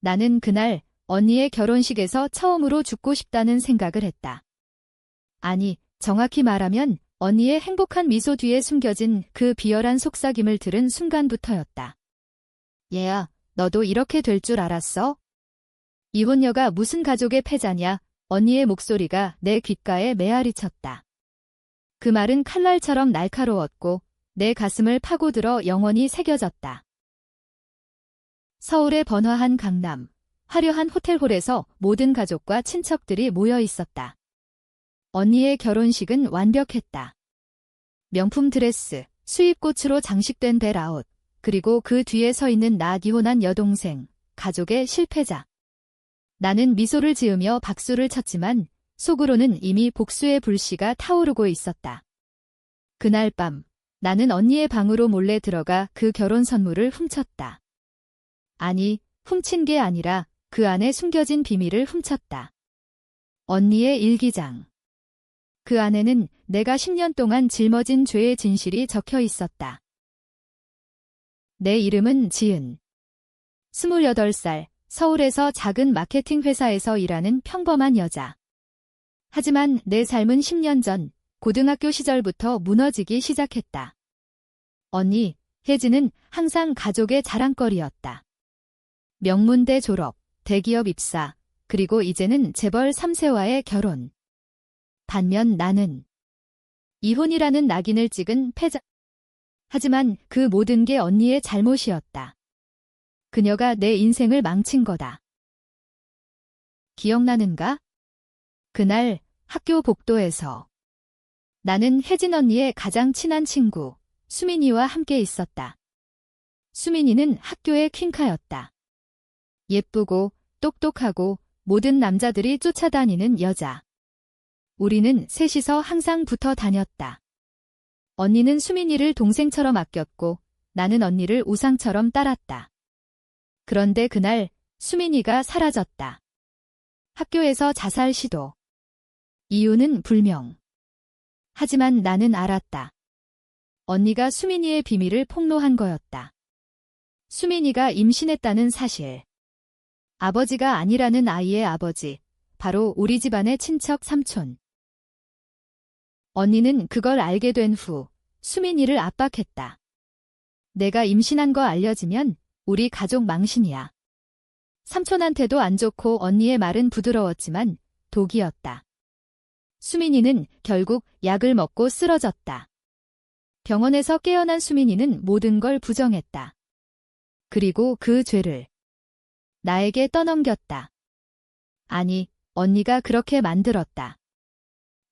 나는 그날 언니의 결혼식에서 처음으로 죽고 싶다는 생각을 했다. 아니, 정확히 말하면 언니의 행복한 미소 뒤에 숨겨진 그 비열한 속삭임을 들은 순간부터였다. 얘야, 너도 이렇게 될 줄 알았어? 이혼녀가 무슨 가족의 패자냐? 언니의 목소리가 내 귓가에 메아리쳤다. 그 말은 칼날처럼 날카로웠고 내 가슴을 파고들어 영원히 새겨졌다. 서울의 번화한 강남, 화려한 호텔홀에서 모든 가족과 친척들이 모여 있었다. 언니의 결혼식은 완벽했다. 명품 드레스, 수입꽃으로 장식된 벨아웃, 그리고 그 뒤에 서 있는 나 이혼한 여동생, 가족의 실패자. 나는 미소를 지으며 박수를 쳤지만 속으로는 이미 복수의 불씨가 타오르고 있었다. 그날 밤, 나는 언니의 방으로 몰래 들어가 그 결혼 선물을 훔쳤다. 아니, 훔친 게 아니라 그 안에 숨겨진 비밀을 훔쳤다. 언니의 일기장. 그 안에는 내가 10년 동안 짊어진 죄의 진실이 적혀 있었다. 내 이름은 지은. 28살, 서울에서 작은 마케팅 회사에서 일하는 평범한 여자. 하지만 내 삶은 10년 전, 고등학교 시절부터 무너지기 시작했다. 언니, 혜진은 항상 가족의 자랑거리였다. 명문대 졸업, 대기업 입사, 그리고 이제는 재벌 3세와의 결혼. 반면 나는 이혼이라는 낙인을 찍은 패자. 하지만 그 모든 게 언니의 잘못이었다. 그녀가 내 인생을 망친 거다. 기억나는가? 그날 학교 복도에서 나는 혜진 언니의 가장 친한 친구 수민이와 함께 있었다. 수민이는 학교의 퀸카였다. 예쁘고 똑똑하고 모든 남자들이 쫓아다니는 여자. 우리는 셋이서 항상 붙어 다녔다. 언니는 수민이를 동생처럼 아꼈고 나는 언니를 우상처럼 따랐다. 그런데 그날 수민이가 사라졌다. 학교에서 자살 시도. 이유는 불명. 하지만 나는 알았다. 언니가 수민이의 비밀을 폭로한 거였다. 수민이가 임신했다는 사실. 아버지가 아니라는 아이의 아버지, 바로 우리 집안의 친척 삼촌. 언니는 그걸 알게 된 후 수민이를 압박했다. 내가 임신한 거 알려지면 우리 가족 망신이야. 삼촌한테도 안 좋고 언니의 말은 부드러웠지만 독이었다. 수민이는 결국 약을 먹고 쓰러졌다. 병원에서 깨어난 수민이는 모든 걸 부정했다. 그리고 그 죄를 나에게 떠넘겼다. 아니, 언니가 그렇게 만들었다.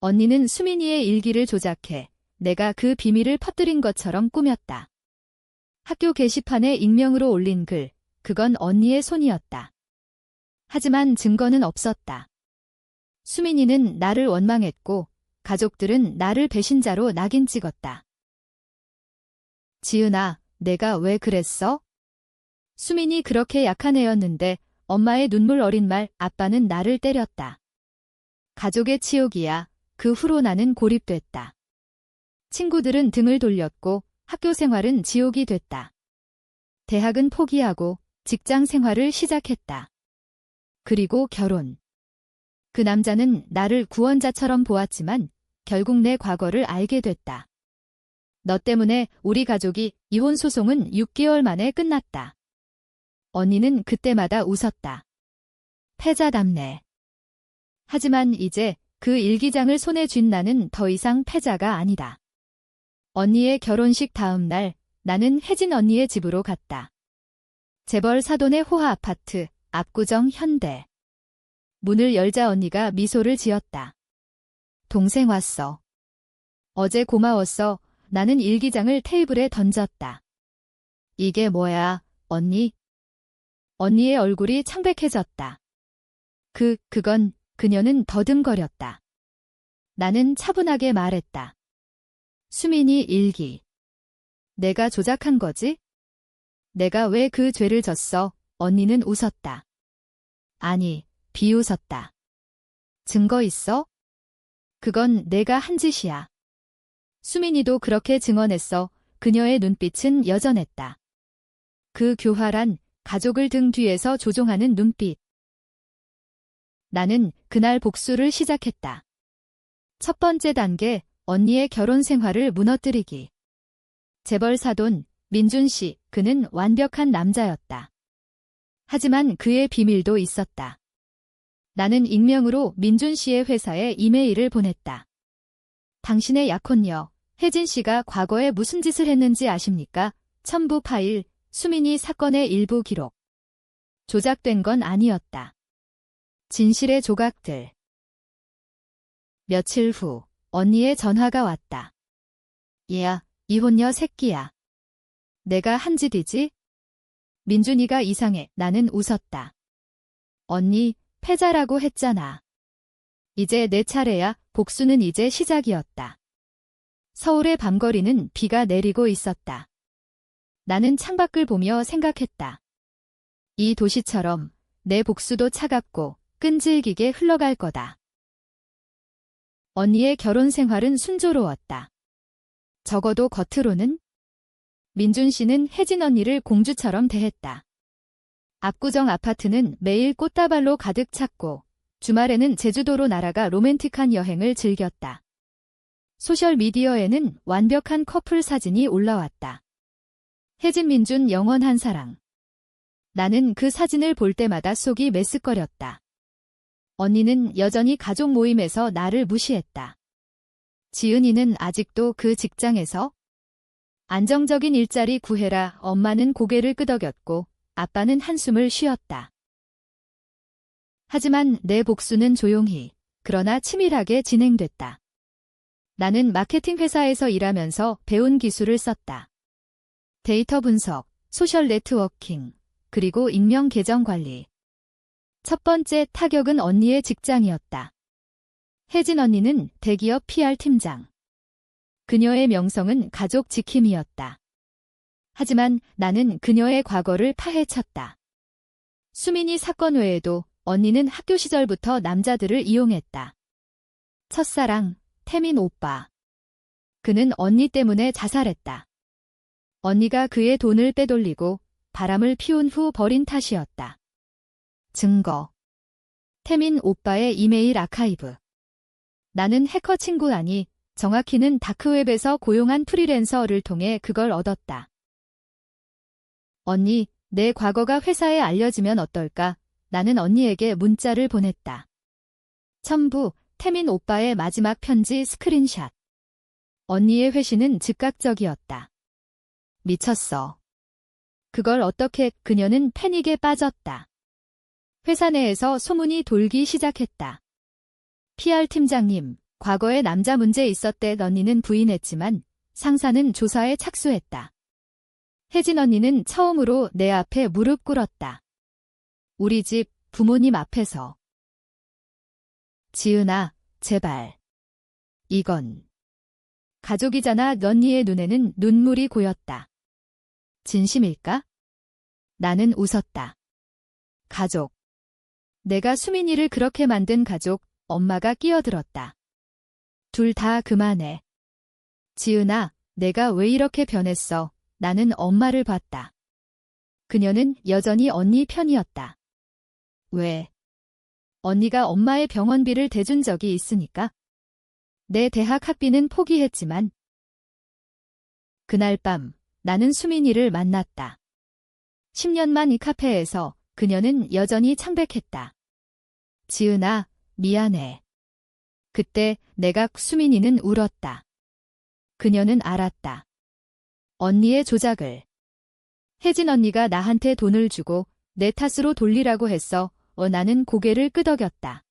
언니는 수민이의 일기를 조작해 내가 그 비밀을 퍼뜨린 것처럼 꾸몄다. 학교 게시판에 익명으로 올린 글, 그건 언니의 손이었다. 하지만 증거는 없었다. 수민이는 나를 원망했고 가족들은 나를 배신자로 낙인 찍었다. 지은아, 내가 왜 그랬어? 수민이 그렇게 약한 애였는데 엄마의 눈물 어린 말, 아빠는 나를 때렸다. 가족의 치욕이야. 그 후로 나는 고립됐다. 친구들은 등을 돌렸고 학교 생활은 지옥이 됐다. 대학은 포기하고 직장 생활을 시작했다. 그리고 결혼. 그 남자는 나를 구원자처럼 보았지만 결국 내 과거를 알게 됐다. 너 때문에 우리 가족이 이혼 소송은 6개월 만에 끝났다. 언니는 그때마다 웃었다. 패자답네. 하지만 이제 그 일기장을 손에 쥔 나는 더 이상 패자가 아니다. 언니의 결혼식 다음 날 나는 혜진 언니의 집으로 갔다. 재벌 사돈의 호화 아파트, 압구정 현대. 문을 열자 언니가 미소를 지었다. 동생 왔어. 어제 고마웠어. 나는 일기장을 테이블에 던졌다. 이게 뭐야, 언니? 언니의 얼굴이 창백해졌다. 그건 그녀는 더듬거렸다. 나는 차분하게 말했다. 수민이 일기. 내가 조작한 거지? 내가 왜 그 죄를 졌어? 언니는 웃었다. 아니, 비웃었다. 증거 있어? 그건 내가 한 짓이야. 수민이도 그렇게 증언했어. 그녀의 눈빛은 여전했다. 그 교활한, 가족을 등 뒤에서 조종하는 눈빛. 나는 그날 복수를 시작했다. 첫 번째 단계, 언니의 결혼 생활을 무너뜨리기. 재벌 사돈, 민준 씨, 그는 완벽한 남자였다. 하지만 그의 비밀도 있었다. 나는 익명으로 민준 씨의 회사에 이메일을 보냈다. 당신의 약혼녀, 혜진 씨가 과거에 무슨 짓을 했는지 아십니까? 첨부 파일, 수민이 사건의 일부 기록. 조작된 건 아니었다. 진실의 조각들. 며칠 후, 언니의 전화가 왔다. 얘야, 이혼녀 새끼야. 내가 한 짓이지? 민준이가 이상해. 나는 웃었다. 언니, 패자라고 했잖아. 이제 내 차례야. 복수는 이제 시작이었다. 서울의 밤거리는 비가 내리고 있었다. 나는 창밖을 보며 생각했다. 이 도시처럼 내 복수도 차갑고 끈질기게 흘러갈 거다. 언니의 결혼 생활은 순조로웠다. 적어도 겉으로는. 민준 씨는 혜진 언니를 공주처럼 대했다. 압구정 아파트는 매일 꽃다발로 가득 찼고 주말에는 제주도로 날아가 로맨틱한 여행을 즐겼다. 소셜미디어에는 완벽한 커플 사진이 올라왔다. 혜진 민준 영원한 사랑. 나는 그 사진을 볼 때마다 속이 메스꺼렸다. 언니는 여전히 가족 모임에서 나를 무시했다. 지은이는 아직도 그 직장에서 안정적인 일자리 구해라. 엄마는 고개를 끄덕였고 아빠는 한숨을 쉬었다. 하지만 내 복수는 조용히, 그러나 치밀하게 진행됐다. 나는 마케팅 회사에서 일하면서 배운 기술을 썼다. 데이터 분석, 소셜 네트워킹, 그리고 익명 계정 관리. 첫 번째 타격은 언니의 직장이었다. 혜진 언니는 대기업 PR 팀장. 그녀의 명성은 가족 지킴이었다. 하지만 나는 그녀의 과거를 파헤쳤다. 수민이 사건 외에도 언니는 학교 시절부터 남자들을 이용했다. 첫사랑, 태민 오빠. 그는 언니 때문에 자살했다. 언니가 그의 돈을 빼돌리고 바람을 피운 후 버린 탓이었다. 증거. 태민 오빠의 이메일 아카이브. 나는 해커 친구 아니, 정확히는 다크웹에서 고용한 프리랜서를 통해 그걸 얻었다. 언니, 내 과거가 회사에 알려지면 어떨까? 나는 언니에게 문자를 보냈다. 첨부, 태민 오빠의 마지막 편지 스크린샷. 언니의 회신은 즉각적이었다. 미쳤어. 그걸 어떻게? 그녀는 패닉에 빠졌다. 회사 내에서 소문이 돌기 시작했다. PR 팀장님, 과거에 남자 문제 있었대. 언니는 부인했지만 상사는 조사에 착수했다. 혜진 언니는 처음으로 내 앞에 무릎 꿇었다. 우리 집 부모님 앞에서. 지은아, 제발. 이건 가족이잖아. 언니의 눈에는 눈물이 고였다. 진심일까? 나는 웃었다. 가족. 내가 수민이를 그렇게 만든 가족. 엄마가 끼어들었다. 둘 다 그만해. 지은아, 내가 왜 이렇게 변했어? 나는 엄마를 봤다. 그녀는 여전히 언니 편이었다. 왜? 언니가 엄마의 병원비를 대준 적이 있으니까? 내 대학 학비는 포기했지만. 그날 밤, 나는 수민이를 만났다. 10년만 이 카페에서 그녀는 여전히 창백했다. 지은아, 미안해. 그때 내가 수민이는 울었다. 그녀는 알았다. 언니의 조작을. 혜진 언니가 나한테 돈을 주고 내 탓으로 돌리라고 했어. 나는 고개를 끄덕였다.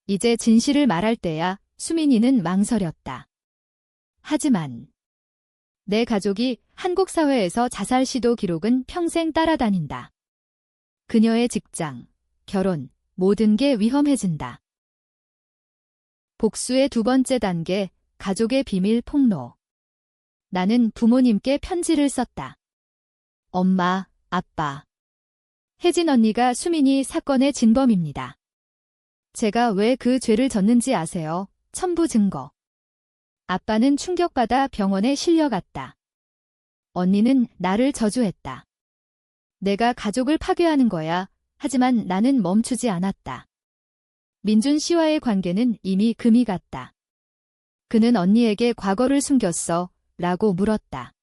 이제 진실을 말할 때야. 수민이는 망설였다. 하지만 내 가족이 한국 사회에서 자살 시도 기록은 평생 따라다닌다. 그녀의 직장, 결혼, 모든 게 위험해진다. 복수의 두 번째 단계, 가족의 비밀 폭로. 나는 부모님께 편지를 썼다. 엄마, 아빠. 혜진 언니가 수민이 사건의 진범입니다. 제가 왜 그 죄를 졌는지 아세요? 첨부 증거. 아빠는 충격받아 병원에 실려갔다. 언니는 나를 저주했다. 내가 가족을 파괴하는 거야. 하지만 나는 멈추지 않았다. 민준 씨와의 관계는 이미 금이 갔다. 그는 언니에게 과거를 숨겼어. 라고 물었다.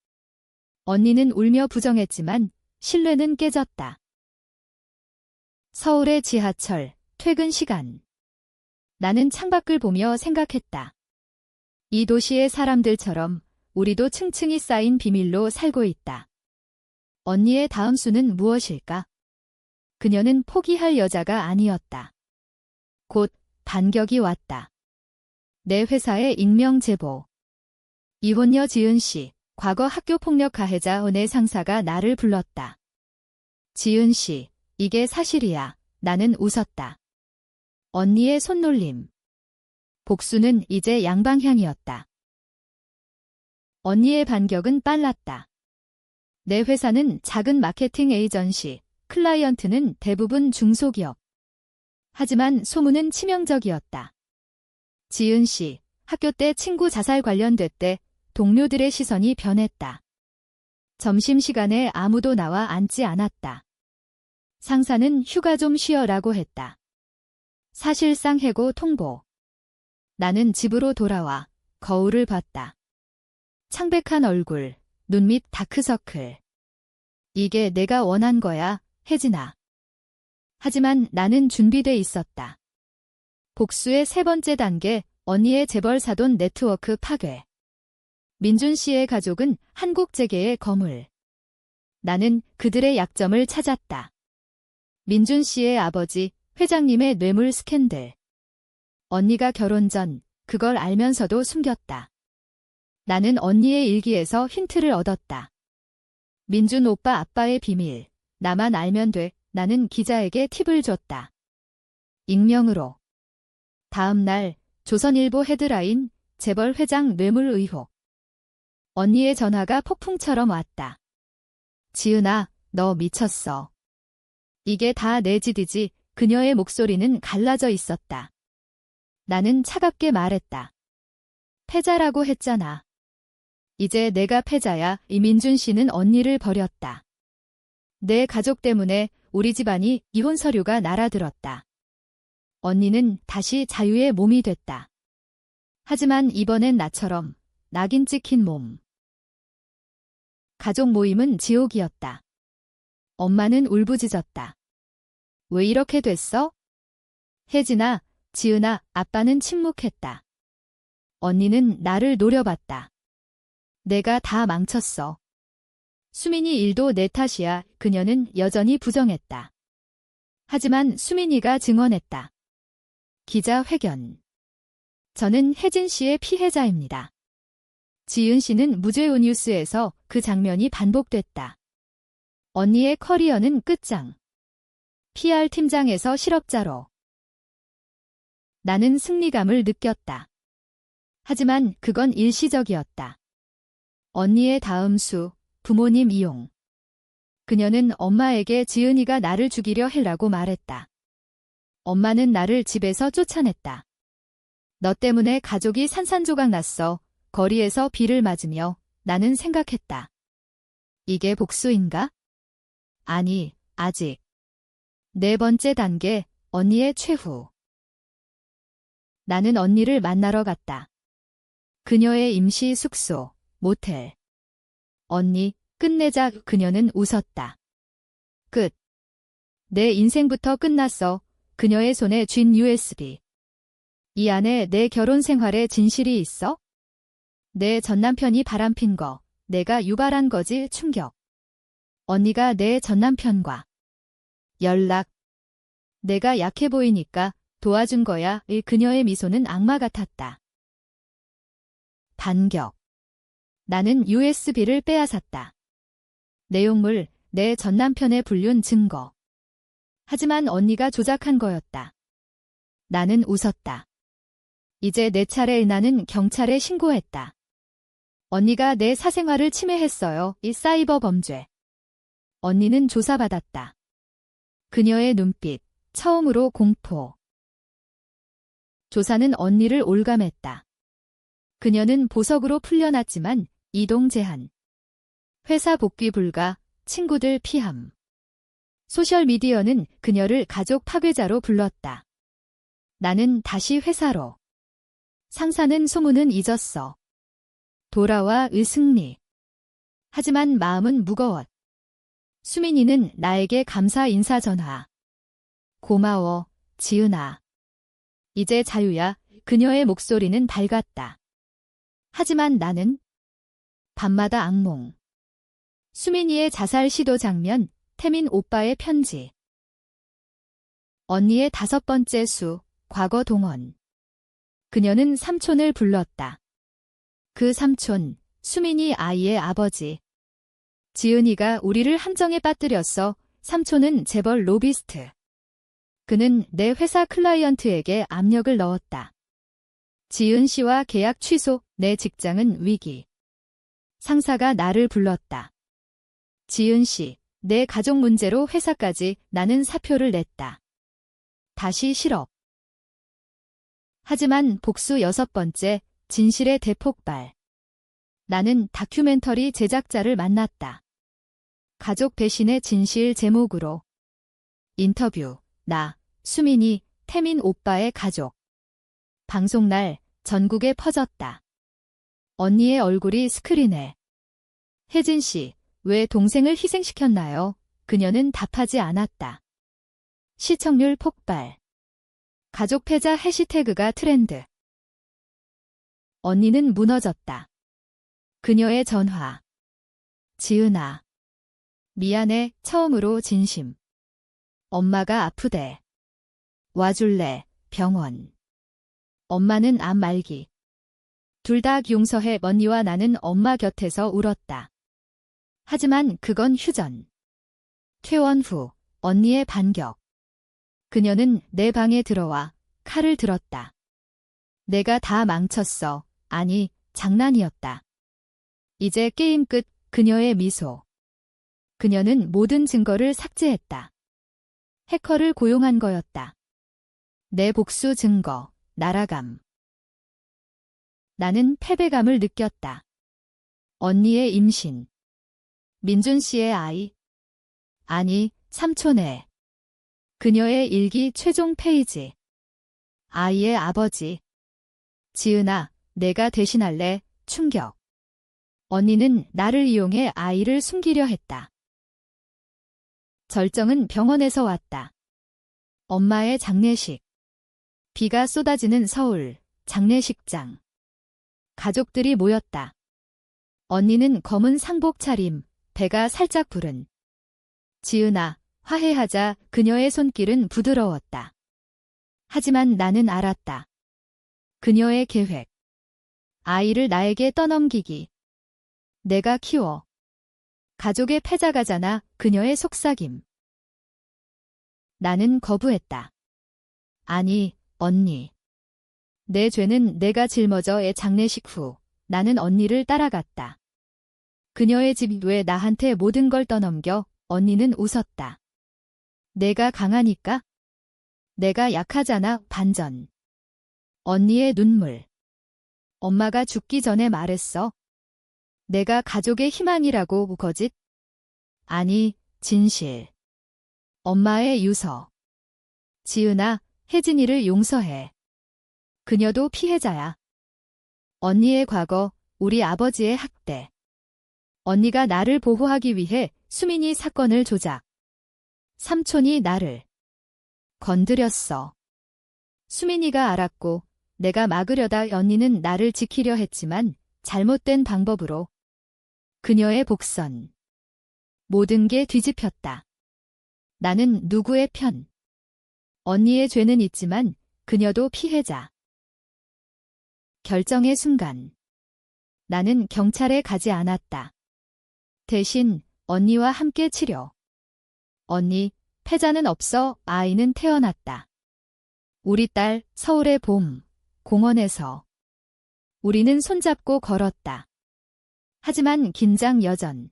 언니는 울며 부정했지만 신뢰는 깨졌다. 서울의 지하철, 퇴근 시간. 나는 창밖을 보며 생각했다. 이 도시의 사람들처럼 우리도 층층이 쌓인 비밀로 살고 있다. 언니의 다음 수는 무엇일까? 그녀는 포기할 여자가 아니었다. 곧 반격이 왔다. 내 회사의 익명 제보. 이혼녀 지은 씨, 과거 학교폭력 가해자 내 상사가 나를 불렀다. 지은 씨, 이게 사실이야. 나는 웃었다. 언니의 손놀림. 복수는 이제 양방향이었다. 언니의 반격은 빨랐다. 내 회사는 작은 마케팅 에이전시, 클라이언트는 대부분 중소기업. 하지만 소문은 치명적이었다. 지은 씨, 학교 때 친구 자살 관련됐대. 동료들의 시선이 변했다. 점심시간에 아무도 나와 앉지 않았다. 상사는 휴가 좀 쉬어라고 했다. 사실상 해고 통보. 나는 집으로 돌아와 거울을 봤다. 창백한 얼굴, 눈 밑 다크서클. 이게 내가 원한 거야, 혜진아. 하지만 나는 준비돼 있었다. 복수의 세 번째 단계, 언니의 재벌 사돈 네트워크 파괴. 민준 씨의 가족은 한국 재계의 거물. 나는 그들의 약점을 찾았다. 민준 씨의 아버지, 회장님의 뇌물 스캔들. 언니가 결혼 전 그걸 알면서도 숨겼다. 나는 언니의 일기에서 힌트를 얻었다. 민준 오빠 아빠의 비밀. 나만 알면 돼. 나는 기자에게 팁을 줬다. 익명으로. 다음 날 조선일보 헤드라인, 재벌 회장 뇌물 의혹. 언니의 전화가 폭풍처럼 왔다. 지은아, 너 미쳤어. 이게 다 내 짓이지. 그녀의 목소리는 갈라져 있었다. 나는 차갑게 말했다. 패자라고 했잖아. 이제 내가 패자야. 이민준 씨는 언니를 버렸다. 내 가족 때문에 우리 집안이 이혼 서류가 날아들었다. 언니는 다시 자유의 몸이 됐다. 하지만 이번엔 나처럼 낙인 찍힌 몸. 가족 모임은 지옥이었다. 엄마는 울부짖었다. 왜 이렇게 됐어? 혜진아, 지은아, 아빠는 침묵했다. 언니는 나를 노려봤다. 내가 다 망쳤어. 수민이 일도 내 탓이야. 그녀는 여전히 부정했다. 하지만 수민이가 증언했다. 기자회견. 저는 혜진 씨의 피해자입니다. 지은 씨는 무죄의 뉴스에서 그 장면이 반복됐다. 언니의 커리어는 끝장. PR 팀장에서 실업자로. 나는 승리감을 느꼈다. 하지만 그건 일시적이었다. 언니의 다음 수, 부모님 이용. 그녀는 엄마에게 지은이가 나를 죽이려 해라고 말했다. 엄마는 나를 집에서 쫓아냈다. 너 때문에 가족이 산산조각 났어. 거리에서 비를 맞으며 나는 생각했다. 이게 복수인가? 아니, 아직. 네 번째 단계, 언니의 최후. 나는 언니를 만나러 갔다. 그녀의 임시 숙소, 모텔. 언니, 끝내자. 그녀는 웃었다. 끝. 내 인생부터 끝났어. 그녀의 손에 쥔 USB. 이 안에 내 결혼 생활의 진실이 있어? 내 전남편이 바람핀 거, 내가 유발한 거지. 충격. 언니가 내 전남편과 연락. 내가 약해 보이니까 도와준 거야. 그녀의 미소는 악마 같았다. 반격. 나는 USB를 빼앗았다. 내용물, 내 전남편의 불륜 증거. 하지만 언니가 조작한 거였다. 나는 웃었다. 이제 내 차례. 나는 경찰에 신고했다. 언니가 내 사생활을 침해했어요. 이 사이버 범죄. 언니는 조사받았다. 그녀의 눈빛, 처음으로 공포. 조사는 언니를 올감했다. 그녀는 보석으로 풀려났지만 이동 제한. 회사 복귀 불가, 친구들 피함. 소셜미디어는 그녀를 가족 파괴자로 불렀다. 나는 다시 회사로. 상사는 소문은 잊었어. 돌아와 의승리. 하지만 마음은 무거웠. 수민이는 나에게 감사 인사 전화. 고마워, 지은아. 이제 자유야. 그녀의 목소리는 밝았다. 하지만 나는 밤마다 악몽. 수민이의 자살 시도 장면, 태민 오빠의 편지. 언니의 5번째 수, 과거 동원. 그녀는 삼촌을 불렀다. 그 삼촌, 수민이 아이의 아버지. 지은이가 우리를 함정에 빠뜨렸어. 삼촌은 재벌 로비스트. 그는 내 회사 클라이언트에게 압력을 넣었다. 지은 씨와 계약 취소, 내 직장은 위기. 상사가 나를 불렀다. 지은 씨, 내 가족 문제로 회사까지. 나는 사표를 냈다. 다시 실업. 하지만 복수 6번째, 진실의 대폭발. 나는 다큐멘터리 제작자를 만났다. 가족 배신의 진실 제목으로. 인터뷰, 나, 수민이, 태민 오빠의 가족. 방송날, 전국에 퍼졌다. 언니의 얼굴이 스크린에. 혜진 씨, 왜 동생을 희생시켰나요? 그녀는 답하지 않았다. 시청률 폭발. 가족 패자 해시태그가 트렌드. 언니는 무너졌다. 그녀의 전화. 지은아. 미안해, 처음으로 진심. 엄마가 아프대. 와줄래, 병원. 엄마는 암 말기. 둘 다 용서해. 언니와 나는 엄마 곁에서 울었다. 하지만 그건 휴전. 퇴원 후, 언니의 반격. 그녀는 내 방에 들어와 칼을 들었다. 내가 다 망쳤어. 아니, 장난이었다. 이제 게임 끝. 그녀의 미소. 그녀는 모든 증거를 삭제했다. 해커를 고용한 거였다. 내 복수 증거, 날아감. 나는 패배감을 느꼈다. 언니의 임신. 민준 씨의 아이. 아니, 삼촌의. 그녀의 일기 최종 페이지. 아이의 아버지. 지은아, 내가 대신할래. 충격. 언니는 나를 이용해 아이를 숨기려 했다. 절정은 병원에서 왔다. 엄마의 장례식. 비가 쏟아지는 서울, 장례식장. 가족들이 모였다. 언니는 검은 상복 차림, 배가 살짝 부른. 지은아, 화해하자. 그녀의 손길은 부드러웠다. 하지만 나는 알았다. 그녀의 계획. 아이를 나에게 떠넘기기. 내가 키워. 가족의 패자가잖아. 그녀의 속삭임. 나는 거부했다. 아니, 언니. 내 죄는 내가 짊어져의 장례식 후 나는 언니를 따라갔다. 그녀의 집 왜 나한테 모든 걸 떠넘겨? 언니는 웃었다. 내가 강하니까? 내가 약하잖아. 반전. 언니의 눈물. 엄마가 죽기 전에 말했어. 내가 가족의 희망이라고. 거짓? 아니, 진실. 엄마의 유서. 지은아, 혜진이를 용서해. 그녀도 피해자야. 언니의 과거, 우리 아버지의 학대. 언니가 나를 보호하기 위해 수민이 사건을 조작. 삼촌이 나를 건드렸어. 수민이가 알았고 내가 막으려다 언니는 나를 지키려 했지만 잘못된 방법으로. 그녀의 복선. 모든 게 뒤집혔다. 나는 누구의 편? 언니의 죄는 있지만 그녀도 피해자. 결정의 순간. 나는 경찰에 가지 않았다. 대신 언니와 함께 치료. 언니, 패자는 없어. 아이는 태어났다. 우리 딸, 서울의 봄, 공원에서. 우리는 손잡고 걸었다. 하지만 긴장 여전.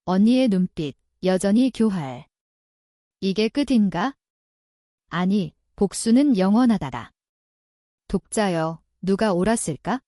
언니의 눈빛, 여전히 교활. 이게 끝인가? 아니, 복수는 영원하다. 독자여, 누가 옳았을까?